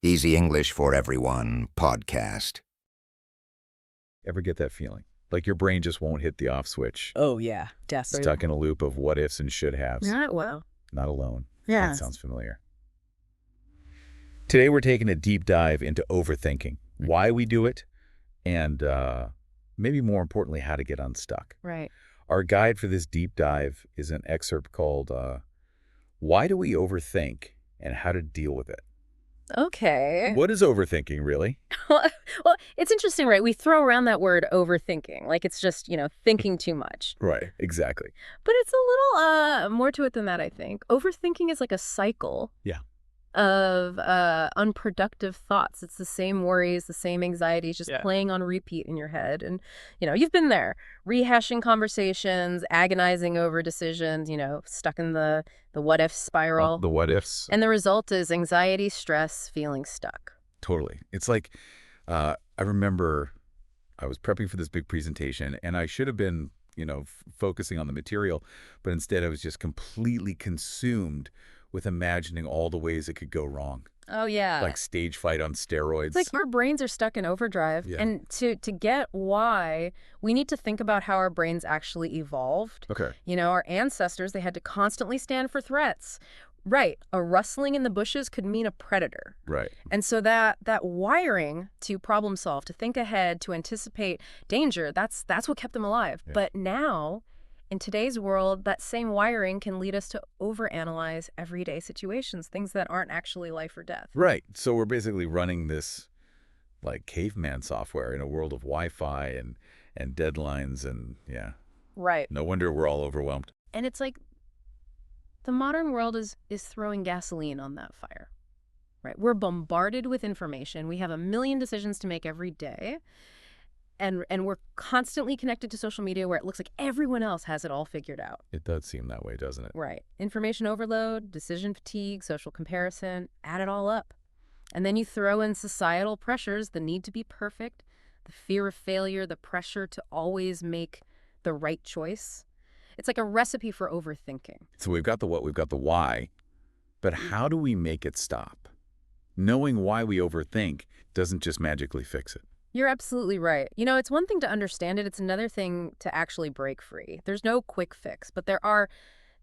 Easy English for Everyone podcast. Ever get that feeling? Like your brain just won't hit the off switch. Oh, yeah, definitely. Stuck in a loop of what ifs and should haves. Not well. Not alone. Yeah. That sounds familiar. Today we're taking a deep dive into overthinking, why we do it, and maybe more importantly, how to get unstuck. Right. Our guide for this deep dive is an excerpt called Why Do We Overthink and How to Deal with It? Okay. What is overthinking, really? Well, it's interesting, right? We throw around that word overthinking, like it's just, thinking too much. Right, exactly. But it's a little more to it than that, I think. Overthinking is like a cycle. Yeah. Of unproductive thoughts. It's the same worries, the same anxieties, just playing on repeat in your head. And, you've been there, rehashing conversations, agonizing over decisions, stuck in the what-if spiral. The what ifs. And the result is anxiety, stress, feeling stuck. Totally. It's like, I remember I was prepping for this big presentation, and I should have been, focusing on the material, but instead I was just completely consumed with imagining all the ways it could go wrong. Oh, yeah. Like stage fight on steroids. It's like our brains are stuck in overdrive. Yeah. And to get why, we need to think about how our brains actually evolved. Okay. Our ancestors, they had to constantly stand for threats. Right. A rustling in the bushes could mean a predator. Right. And so that wiring to problem solve, to think ahead, to anticipate danger, that's what kept them alive. Yeah. But now, in today's world, that same wiring can lead us to overanalyze everyday situations, things that aren't actually life or death. Right. So we're basically running this like caveman software in a world of Wi-Fi and deadlines and Right. no wonder we're all overwhelmed. And it's like the modern world is throwing gasoline on that fire. Right. We're bombarded with information. We have a million decisions to make every day. And we're constantly connected to social media where it looks like everyone else has it all figured out. It does seem that way, doesn't it? Right. Information overload, decision fatigue, social comparison, add it all up. And then you throw in societal pressures, the need to be perfect, the fear of failure, the pressure to always make the right choice. It's like a recipe for overthinking. So we've got the what, we've got the why, but how do we make it stop? Knowing why we overthink doesn't just magically fix it. You're absolutely right. It's one thing to understand it. It's another thing to actually break free. There's no quick fix, but there are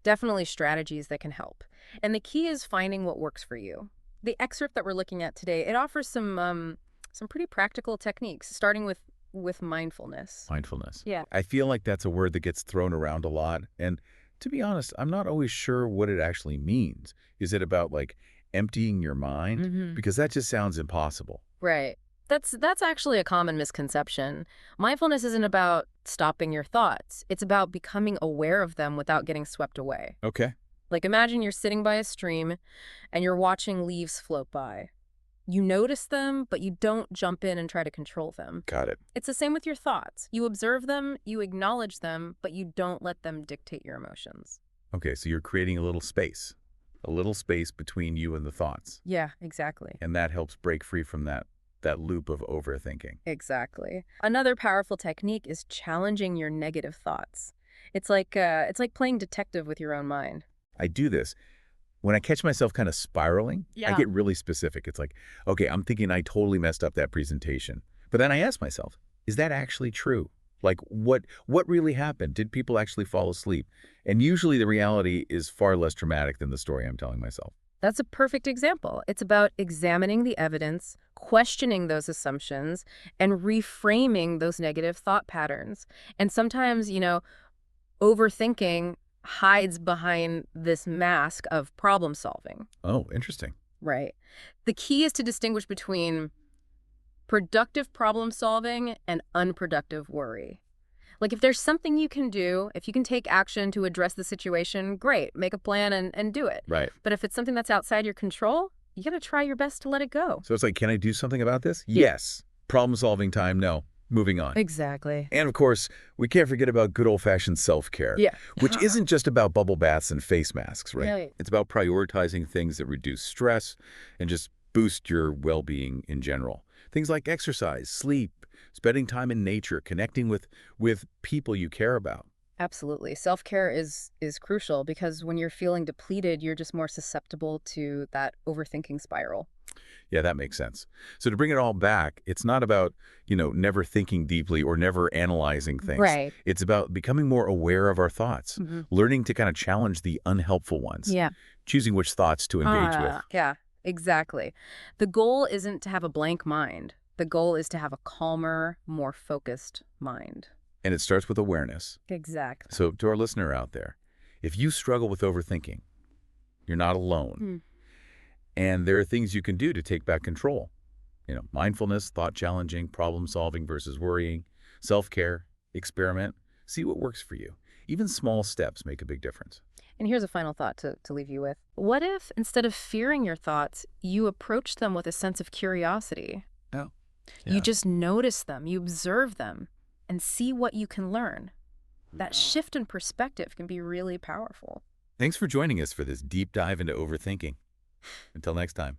definitely strategies that can help. And the key is finding what works for you. The excerpt that we're looking at today, it offers some pretty practical techniques, starting with mindfulness. Mindfulness. Yeah. I feel like that's a word that gets thrown around a lot. And to be honest, I'm not always sure what it actually means. Is it about like emptying your mind? Mm-hmm. Because that just sounds impossible. Right. That's actually a common misconception. Mindfulness isn't about stopping your thoughts. It's about becoming aware of them without getting swept away. Okay. Like imagine you're sitting by a stream and you're watching leaves float by. You notice them, but you don't jump in and try to control them. Got it. It's the same with your thoughts. You observe them, you acknowledge them, but you don't let them dictate your emotions. Okay, so you're creating a little space between you and the thoughts. Yeah, exactly. And that helps break free from that loop of overthinking. Exactly. Another powerful technique is challenging your negative thoughts. It's like playing detective with your own mind. I do this. When I catch myself kind of spiraling, I get really specific. It's like, okay, I'm thinking I totally messed up that presentation. But then I ask myself, is that actually true? Like, what really happened? Did people actually fall asleep? And usually the reality is far less dramatic than the story I'm telling myself. That's a perfect example. It's about examining the evidence, questioning those assumptions, and reframing those negative thought patterns. And sometimes, overthinking hides behind this mask of problem solving. Oh, interesting. Right. The key is to distinguish between productive problem solving and unproductive worry. Like if there's something you can do, if you can take action to address the situation, great, make a plan and do it. Right. But if it's something that's outside your control, you got to try your best to let it go. So it's like, can I do something about this? Yes. Problem solving time? No. Moving on. Exactly. And of course, we can't forget about good old-fashioned self-care, which isn't just about bubble baths and face masks, right? Right. It's about prioritizing things that reduce stress and just boost your well-being in general. Things like exercise, sleep, spending time in nature, connecting with people you care about. Absolutely. Self-care is crucial because when you're feeling depleted, you're just more susceptible to that overthinking spiral. Yeah, that makes sense. So to bring it all back, it's not about, never thinking deeply or never analyzing things. Right. It's about becoming more aware of our thoughts, learning to kind of challenge the unhelpful ones, Yeah. choosing which thoughts to engage with. Yeah, exactly. The goal isn't to have a blank mind. The goal is to have a calmer, more focused mind. And it starts with awareness. Exactly. So to our listener out there, if you struggle with overthinking, you're not alone. And there are things you can do to take back control. Mindfulness, thought challenging, problem solving versus worrying, self-care, experiment, see what works for you. Even small steps make a big difference. And here's a final thought to leave you with. What if, instead of fearing your thoughts, you approach them with a sense of curiosity? Oh, You yeah. just notice them, you observe them, and see what you can learn. That shift in perspective can be really powerful. Thanks for joining us for this deep dive into overthinking. Until next time.